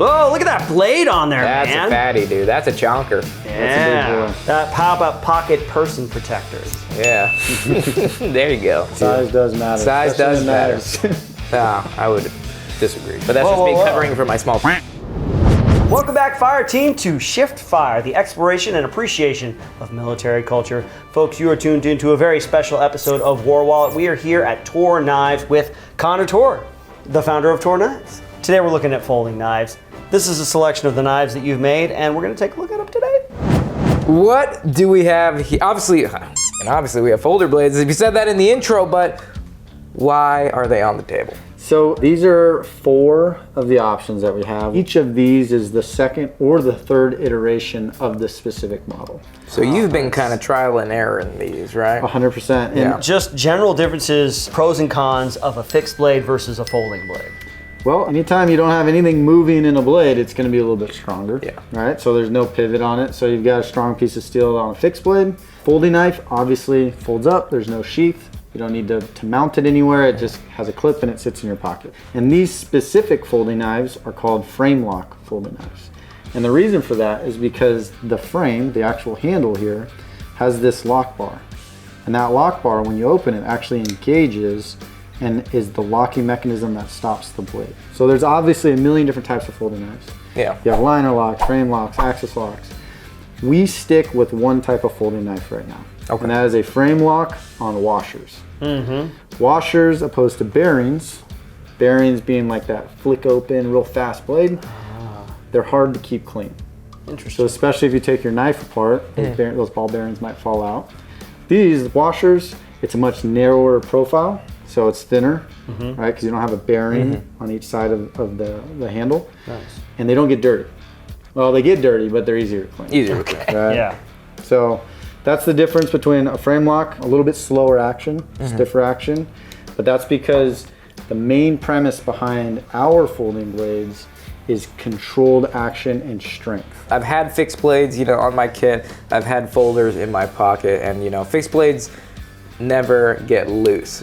Whoa, look at that blade on there, That's man. a fatty, dude. That's a chonker. Yeah. How about pocket person protectors? Yeah. There you go. Size does matter. Size does matter. I would disagree. But that's just me covering for my small. Welcome back, Fire Team, to Shift Fire, the exploration and appreciation of military culture. Folks, you are tuned into a very special episode of War Wallet. We are here at TOOR Knives with Connor TOOR, the founder of TOOR Knives. Today we're looking at folding knives. This is a selection of the knives that you've made, and we're going to take a look at them today. What do we have here? Obviously we have folder blades. If you said that in the intro, but why are they on the table? So these are 4 of the options that we have. Each of these is the second or the third iteration of the specific model. So you've been kind of trial and error in these, right? 100%. Yeah. Just general differences, pros and cons of a fixed blade versus a folding blade. Well, anytime you don't have anything moving in a blade, it's going to be a little bit stronger. Yeah. Right? So there's no pivot on it. So you've got a strong piece of steel on a fixed blade. Folding knife obviously folds up. There's no sheath. You don't need to mount it anywhere. It just has a clip and it sits in your pocket. And these specific folding knives are called frame lock folding knives. And the reason for that is because the frame, the actual handle here, has this lock bar. And that lock bar, when you open it, actually engages and is the locking mechanism that stops the blade. So there's obviously a million different types of folding knives. Yeah. You have liner locks, frame locks, axis locks. We stick with one type of folding knife right now. Okay. And that is a frame lock on washers. Washers opposed to bearings. Bearings being like that flick open, real fast blade. They're hard to keep clean. Interesting. So especially if you take your knife apart, those ball bearings might fall out. These washers, it's a much narrower profile, so it's thinner, right? Because you don't have a bearing on each side of the handle. Nice. And they don't get dirty. Well, they get dirty, but they're easier to clean. Easier to clean. Right? Yeah. So that's the difference between a frame lock, a little bit slower action, stiffer action, but that's because the main premise behind our folding blades is controlled action and strength. I've had fixed blades, on my kit. I've had folders in my pocket, and fixed blades never get loose.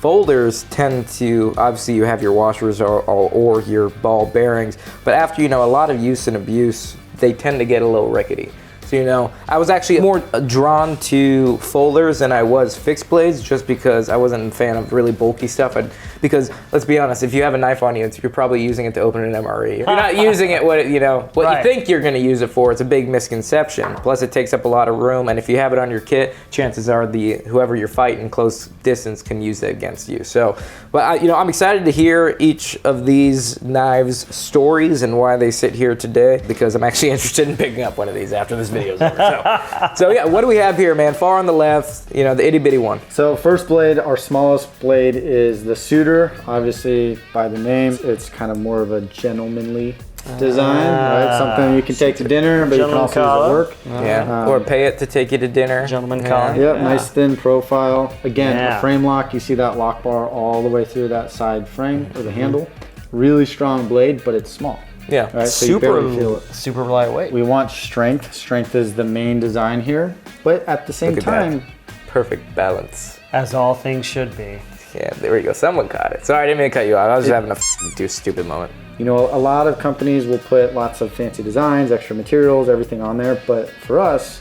Folders tend to, obviously you have your washers or your ball bearings, but after a lot of use and abuse, they tend to get a little rickety. So, I was actually more drawn to folders than I was fixed blades, just because I wasn't a fan of really bulky stuff. Because let's be honest, if you have a knife on you, you're probably using it to open an MRE. If you're not using it what you think you're going to use it for, it's a big misconception. Plus, it takes up a lot of room, and if you have it on your kit, chances are whoever you're fighting close distance can use it against you. So, but I'm excited to hear each of these knives' stories and why they sit here today, because I'm actually interested in picking up one of these after this video's over. So yeah, what do we have here, man? Far on the left, the itty bitty one. So first blade, our smallest blade is the Suitor. Obviously, by the name, it's kind of more of a gentlemanly design, right? Something you can take to dinner, but you can also use at work. Yeah, or pay it to take you to dinner. Gentleman collar. Yep, nice thin profile. Again, a frame lock, you see that lock bar all the way through that side frame or the handle. Really strong blade, but it's small. Yeah, right? So you barely feel it. Super lightweight. We want strength. Strength is the main design here, but at the same time, perfect balance. As all things should be. Yeah, there we go. Someone caught it. Sorry, I didn't mean to cut you off. I was just having a stupid moment. A lot of companies will put lots of fancy designs, extra materials, everything on there, but for us,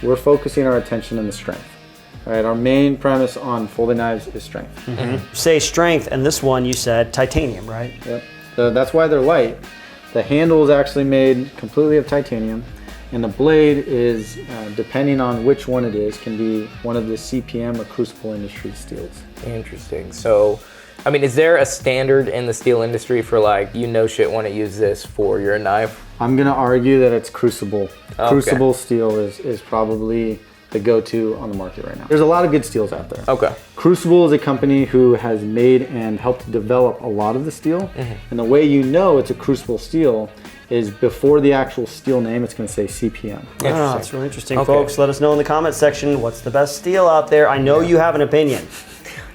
we're focusing our attention on the strength. Right, our main premise on folding knives is strength. Say strength, and this one you said titanium, right? Yep. So that's why they're light. The handle is actually made completely of titanium, and the blade is, depending on which one it is, can be one of the CPM or Crucible Industries steels. Interesting. So, is there a standard in the steel industry for want to use this for your knife? I'm gonna argue that it's Crucible. Okay. Crucible steel is probably the go-to on the market right now. There's a lot of good steels out there. Okay. Crucible is a company who has made and helped develop a lot of the steel. And the way it's a Crucible steel is before the actual steel name, it's going to say CPM. That's really interesting. Okay. Folks, let us know in the comment section what's the best steel out there. I know you have an opinion.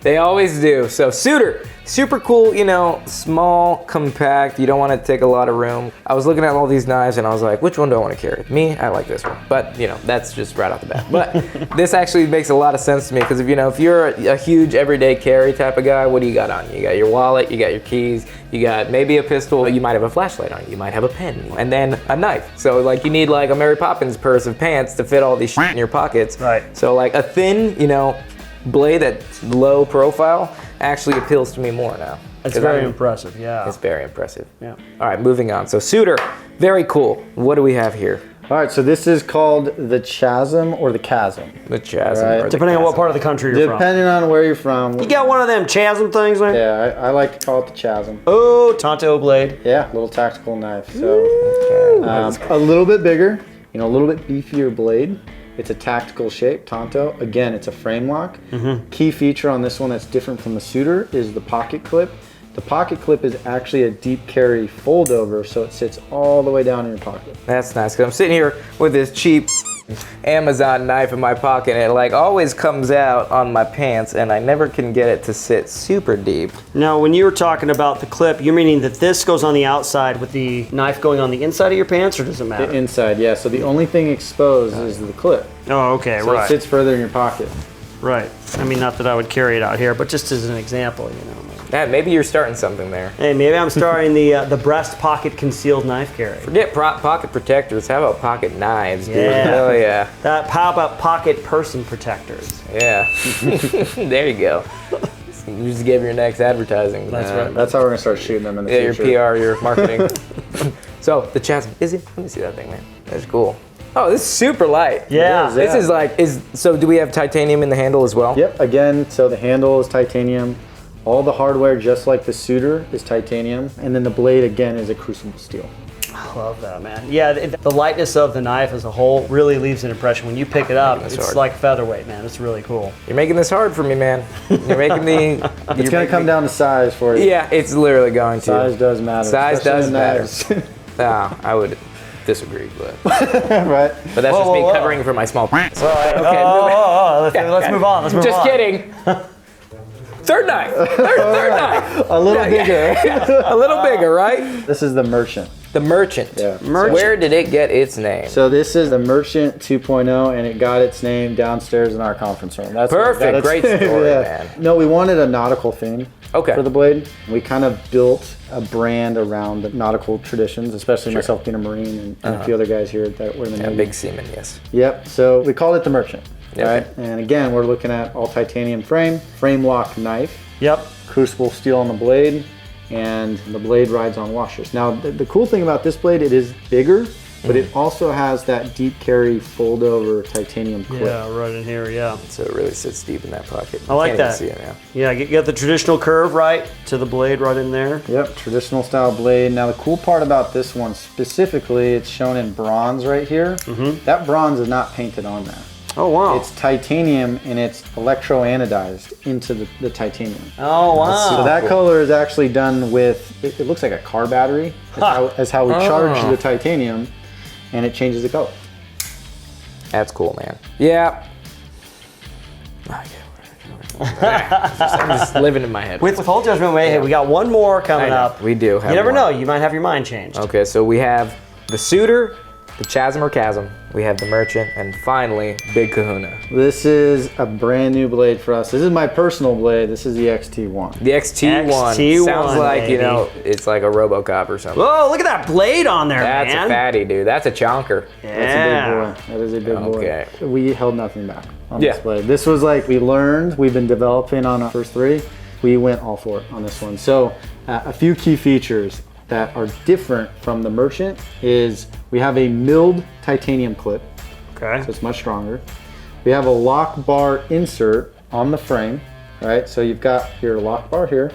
They always do. So Suitor, super cool, you know, small, compact. You don't want to take a lot of room. I was looking at all these knives and I was like, which one do I want to carry? Me, I like this one. But, you know, that's just right off the bat. But this actually makes a lot of sense to me because if you're a huge everyday carry type of guy, what do you got on you? You got your wallet, you got your keys, you got maybe a pistol, you might have a flashlight on you, you might have a pen, and then a knife. So like you need like a Mary Poppins purse of pants to fit all these shit in your pockets. Right. So like a thin, you know, blade that's low profile actually appeals to me more now. It's very impressive, yeah. It's very impressive. Yeah. All right, moving on. So Suitor, very cool. What do we have here? All right, so this is called the Chasm or the Chasm. The Chasm. Right. Or the Depending on what Chasm. part of the country you're from. Depending on where you're from. You got one of them chasm things, man? Yeah, I like to call it the Chasm. Oh, Tonto blade. Yeah, little tactical knife. So a little bit bigger, you know, a little bit beefier blade. It's a tactical shape, Tonto. Again, it's a frame lock. Key feature on this one that's different from the Suitor is the pocket clip. The pocket clip is actually a deep carry fold over, so it sits all the way down in your pocket. That's nice, because I'm sitting here with this cheap Amazon knife in my pocket, and it like always comes out on my pants, and I never can get it to sit super deep. Now, when you were talking about the clip, you're meaning that this goes on the outside with the knife going on the inside of your pants, or does it matter? The inside, yeah. So the only thing exposed is the clip. Oh, okay, So right. it sits further in your pocket. Right. I mean, not that I would carry it out here, but just as an example, you know. Yeah, maybe you're starting something there. Hey, maybe I'm starting the breast pocket concealed knife carry. Forget pocket protectors. How about pocket knives, dude? Yeah. Oh yeah. How about pocket person protectors? Yeah. There you go. You just gave your next advertising. That's right. That's how we're gonna start shooting them in the Yeah, your future. PR, your marketing. So the Chasm. Is it? Let me see that thing, man. That's cool. Oh, this is super light. Yeah. This is like so. Do we have titanium in the handle as well? Yep. Again, so the handle is titanium. All the hardware, just like the Suitor, is titanium, and then the blade again is a crucible steel. I love that, man. Yeah, the lightness of the knife as a whole really leaves an impression. When you pick it up, That's it's hard. like featherweight, man. It's really cool. You're making this hard for me, man. You're making the. It's gonna come down to size for you. Yeah, it's literally going to. Size does matter. Size especially does in matter. knives. I would disagree, but Right. that's just Whoa, me whoa. covering for my small. All right. Okay, Let's move on. Let's move Just on. kidding. Third knife. Third knife. A little bigger. A little bigger, right? This is the Merchant. The Merchant. Yeah. Where did it get its name? So this is the Merchant 2.0, and it got its name downstairs in our conference room. That's Perfect. Great story, man. No, we wanted a nautical theme Okay. for the blade. We kind of built a brand around the nautical traditions, especially myself being a Marine and a few other guys here that were in the Navy. Big seaman, yes. Yep. So we called it the Merchant. Okay. Right. And again, we're looking at all titanium frame lock knife, Yep. crucible steel on the blade, and the blade rides on washers. Now, the cool thing about this blade, it is bigger, but it also has that deep carry fold over titanium clip. Yeah, right in here. Yeah. So it really sits deep in that pocket. I like Can't that. even see it now. Yeah, you got the traditional curve right to the blade right in there. Yep, traditional style blade. Now the cool part about this one specifically, it's shown in bronze right here. That bronze is not painted on there. Oh wow. It's titanium and it's electroanodized into the titanium. Oh wow. So that color is actually done with, it looks like a car battery. That's how we charge the titanium, and it changes the color. That's cool, man. Yeah. I'm just living in my head. With whole judgment, hey, we got one more coming I know. up. We do have You never one. know. You might have your mind changed. Okay, so we have the Suitor, the Chasm or Chasm, we have the Merchant, and finally, Big Kahuna. This is a brand new blade for us. This is my personal blade. This is the XT1. The XT1. XT1, Sounds like, baby. you know, it's like a RoboCop or something. Whoa, look at that blade on there, That's man. a fatty, dude. That's a chonker. Yeah. That's a big boy. That is a big Okay. boy. We held nothing back on Yeah. this blade. This was like, we learned, we've been developing on our first three. We went all for it on this one. So a few key features that are different from the Merchant is we have a milled titanium clip, Okay. so it's much stronger. We have a lock bar insert on the frame, right? So you've got your lock bar here,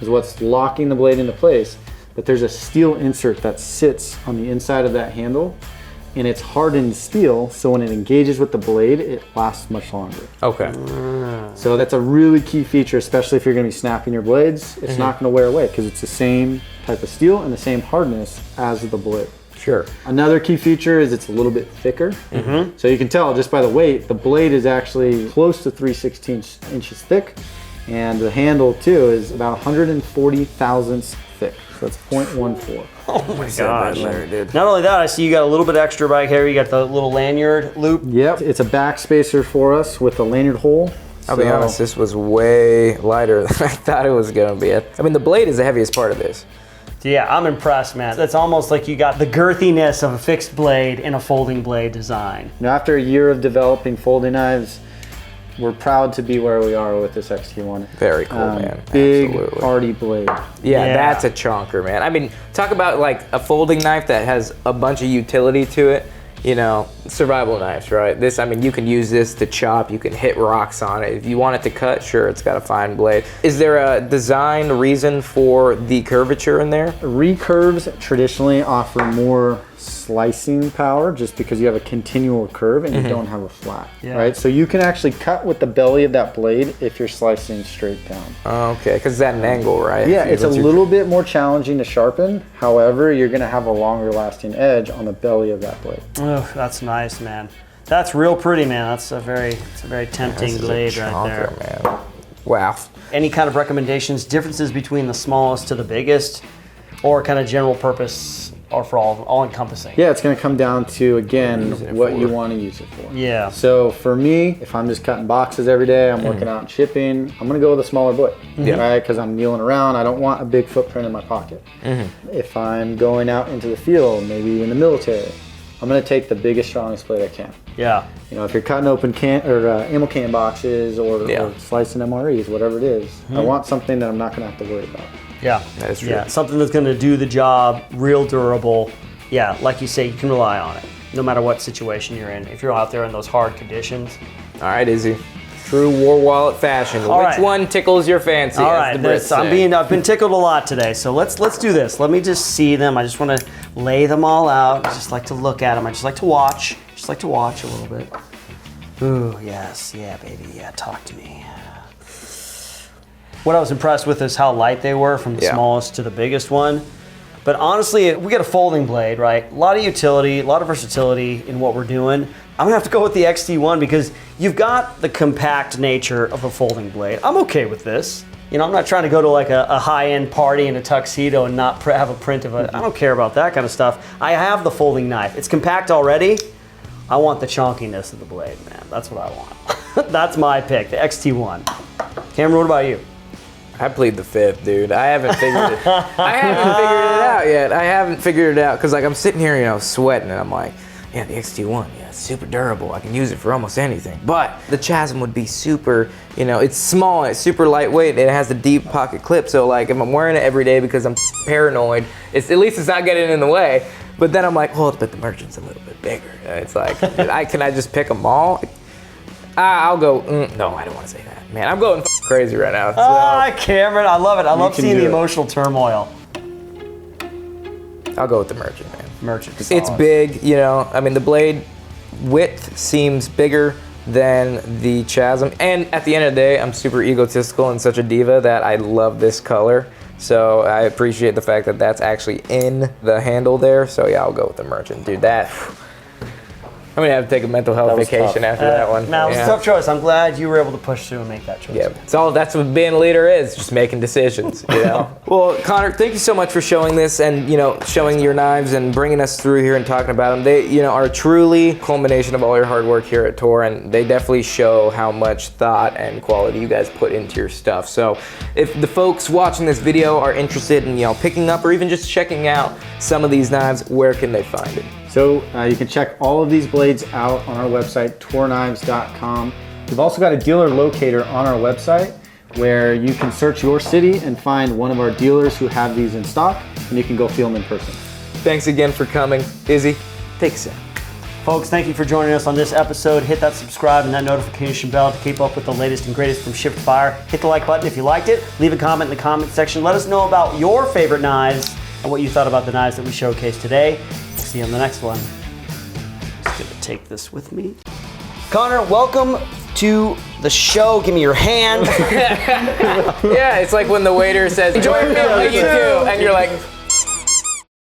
is what's locking the blade into place, but there's a steel insert that sits on the inside of that handle, and it's hardened steel, so when it engages with the blade, it lasts much longer. Okay. So that's a really key feature, especially if you're gonna be snapping your blades. It's not gonna wear away because it's the same type of steel and the same hardness as the blade. Sure. Another key feature is it's a little bit thicker. So you can tell just by the weight, the blade is actually close to 3/16 inches thick, And the handle too is about 140 thousandths thick. So that's 0.14. Oh my gosh. Not only that, I see you got a little bit extra back here. You got the little lanyard loop. Yep, it's a back spacer for us with a lanyard hole. I'll be honest, this was way lighter than I thought it was gonna be. I mean, the blade is the heaviest part of this. Yeah, I'm impressed, man. It's almost like you got the girthiness of a fixed blade in a folding blade design. Now, after a year of developing folding knives, we're proud to be where we are with this XT1. Very cool, man. Big, Absolutely. hardy blade. Yeah, that's a chonker, man. I mean, talk about like a folding knife that has a bunch of utility to it. You know, survival knives, right? This, I mean, you can use this to chop, you can hit rocks on it. If you want it to cut, sure, it's got a fine blade. Is there a design reason for the curvature in there? Recurves traditionally offer more slicing power just because you have a continual curve and you don't have a flat, right? So you can actually cut with the belly of that blade if you're slicing straight down. Okay, because it's at an angle, right? Yeah, it's a little bit more challenging to sharpen. However, you're gonna have a longer lasting edge on the belly of that blade. Oh, that's nice, man. That's real pretty, man. That's a very tempting blade right there. Man. Wow. Any kind of recommendations, differences between the smallest to the biggest, or kind of general purpose, or for all encompassing? Yeah, it's gonna come down to, again, what you wanna use it for. Yeah. So for me, if I'm just cutting boxes every day, I'm working out and shipping, I'm gonna go with a smaller blade, right? Because I'm kneeling around, I don't want a big footprint in my pocket. If I'm going out into the field, maybe in the military, I'm gonna take the biggest, strongest blade I can. Yeah. You know, if you're cutting open ammo can boxes or slicing MREs, whatever it is, I want something that I'm not gonna have to worry about. Yeah, that is true. Yeah, something that's going to do the job, real durable. Yeah, like you say, you can rely on it, no matter what situation you're in. If you're out there in those hard conditions. All right, Izzy. True war wallet fashion. Which one tickles your fancy? All right, I've been tickled a lot today, so let's do this. Let me just see them. I just want to lay them all out. I just like to look at them. I just like to watch. Just like to watch a little bit. Ooh, yes, yeah, baby, yeah. Talk to me. What I was impressed with is how light they were from the smallest to the biggest one. But honestly, we get a folding blade, right? A lot of utility, a lot of versatility in what we're doing. I'm gonna have to go with the XT1 because you've got the compact nature of a folding blade. I'm okay with this. You know, I'm not trying to go to like a high-end party in a tuxedo and not have a print of it. I don't care about that kind of stuff. I have the folding knife. It's compact already. I want the chonkiness of the blade, man. That's what I want. That's my pick, the XT1. Cameron, what about you? I plead the fifth, dude. I haven't figured it. I haven't figured it out yet. I haven't figured it out because, like, I'm sitting here, you know, sweating, and I'm like, yeah, the XT1, yeah, it's super durable. I can use it for almost anything. But the Chasm would be super, you know, it's small, and it's super lightweight, and it has the deep pocket clip. So, like, if I'm wearing it every day because I'm paranoid, at least it's not getting in the way. But then I'm like, well, but the Merchant's a little bit bigger. It's like, can I just pick them all? I'll go. No, I don't want to say that. Man, I'm going crazy right now. So. Cameron, I love it. I love seeing the emotional turmoil. I'll go with the Merchant, man. Merchant. It's big, you know. I mean, the blade width seems bigger than the Chasm. And at the end of the day, I'm super egotistical and such a diva that I love this color. So I appreciate the fact that that's actually in the handle there. So yeah, I'll go with the Merchant. Dude, that... I'm gonna have to take a mental health vacation after that one. Now, it was a tough choice. I'm glad you were able to push through and make that choice. Yeah, that's what being a leader is, just making decisions, you know? Well, Connor, thank you so much for showing this and, you know, showing your knives and bringing us through here and talking about them. They, you know, are truly a culmination of all your hard work here at TOOR, and they definitely show how much thought and quality you guys put into your stuff. So if the folks watching this video are interested in, you know, picking up or even just checking out some of these knives, where can they find it? So you can check all of these blades out on our website, toorknives.com. We've also got a dealer locator on our website where you can search your city and find one of our dealers who have these in stock, and you can go feel them in person. Thanks again for coming. Izzy, take a sip. Folks, thank you for joining us on this episode. Hit that subscribe and that notification bell to keep up with the latest and greatest from Shift Fire. Hit the like button if you liked it. Leave a comment in the comment section. Let us know about your favorite knives and what you thought about the knives that we showcased today. See you on the next one. Just gonna take this with me. Connor, welcome to the show. Give me your hand. Yeah, it's like when the waiter says, enjoy your meal, you too, and you're like,